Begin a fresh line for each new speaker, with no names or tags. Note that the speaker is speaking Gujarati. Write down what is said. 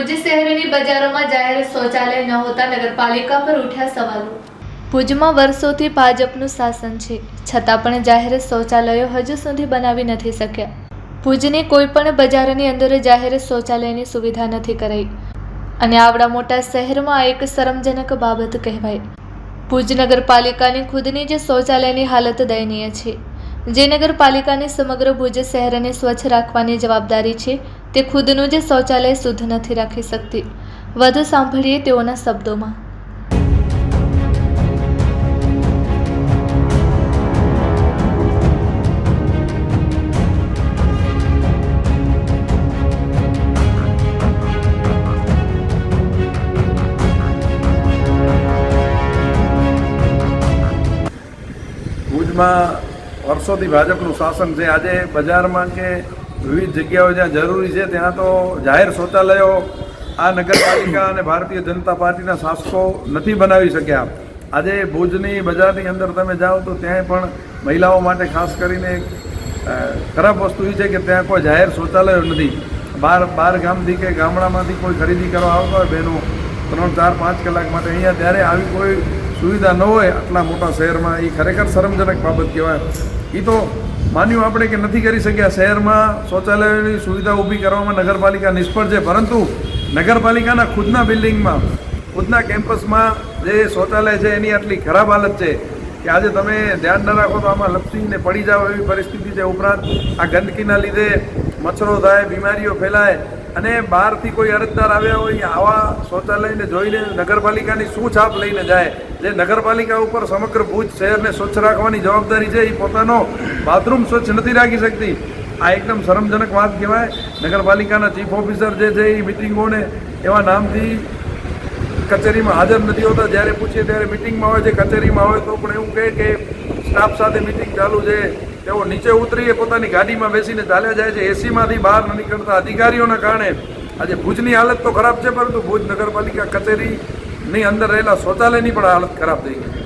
ભુજ શહેરની બજારોમાં જાહેર શૌચાલય ન હોતા નગરપાલિકા પર ઉઠ્યા સવાલો। ભુજમાં વર્ષોથી ભાજપનું શાસન છે, છતાં પણ જાહેર શૌચાલયો હજુ સુધી બનાવી નથી શક્યા। ભુજની કોઈ પણ બજારની અંદર જાહેર શૌચાલયની સુવિધા નથી કરાઈ અને આવડા મોટા શહેરમાં આ એક શરમજનક બાબત કહેવાય। ભુજ નગરપાલિકાની ખુદની જ શૌચાલયની હાલત દયનીય છે। જે નગરપાલિકાની સમગ્ર ભુજ શહેરને સ્વચ્છ રાખવાની જવાબદારી છે, તે ખુદનું જ શૌચાલય શુદ્ધ નથી રાખી શકતી। વધુ સાંભળીએ તેઓના શબ્દોમાં।
ભુજમાં વર્ષોથી ભાજપનું શાસન છે। આજે બજારમાં કે વિવિધ જગ્યાઓ જ્યાં જરૂરી છે ત્યાં તો જાહેર શૌચાલયો આ નગરપાલિકા અને ભારતીય જનતા પાર્ટીના શાસકો નથી બનાવી શક્યા। આજે ભુજની બજારની અંદર તમે જાઓ તો ત્યાં પણ મહિલાઓ માટે ખાસ કરીને ખરાબ વસ્તુ એ છે કે ત્યાં કોઈ જાહેર શૌચાલયો નથી। બાર ગામથી કે ગામડામાંથી કોઈ ખરીદી કરવા આવતા હોય બહેનો 3, 4, 5 કલાક માટે અહીંયા, ત્યારે આવી કોઈ સુવિધા ન હોય આટલા મોટા શહેરમાં, એ ખરેખર શરમજનક બાબત કહેવાય। એ તો માન્યું આપણે કે નથી કરી શક્યા। શહેરમાં શૌચાલયોની સુવિધા ઊભી કરવામાં નગરપાલિકા નિષ્ફળ છે, પરંતુ નગરપાલિકાના ખુદના બિલ્ડિંગમાં, ખુદના કેમ્પસમાં જે શૌચાલય છે એની આટલી ખરાબ હાલત છે કે આજે તમે ધ્યાન ન રાખો તો આમાં લપસીને પડી જાઓ એવી પરિસ્થિતિ છે। ઉપરાંત આ ગંદકીના લીધે મચ્છરો થાય, બીમારીઓ ફેલાય અને બહારથી કોઈ અરજદાર આવ્યા હોય આવા શૌચાલયને જોઈને નગરપાલિકાની શું છાપ લઈને જાય? જે નગરપાલિકા ઉપર સમગ્ર ભુજ શહેરને સ્વચ્છ રાખવાની જવાબદારી છે, એ પોતાનો બાથરૂમ સ્વચ્છ નથી રાખી શકતી। આ એકદમ શરમજનક વાત કહેવાય। નગરપાલિકાના ચીફ ઓફિસર જે છે એ મિટિંગોને એવા નામથી કચેરીમાં હાજર નથી હોતા। જ્યારે પૂછીએ ત્યારે મિટિંગમાં હોય છે, કચેરીમાં હોય તો પણ એવું કહે કે સ્ટાફ સાથે મિટિંગ ચાલુ છે। તેઓ નીચે ઉતરીએ પોતાની ગાડીમાં બેસીને ચાલ્યા જાય છે। એસીમાંથી બહાર ન નીકળતા અધિકારીઓના કારણે આજે ભુજની હાલત તો ખરાબ છે, પરંતુ ભુજ નગરપાલિકા કચેરીની અંદર રહેલા શૌચાલયની પણ હાલત ખરાબ થઈ ગઈ છે।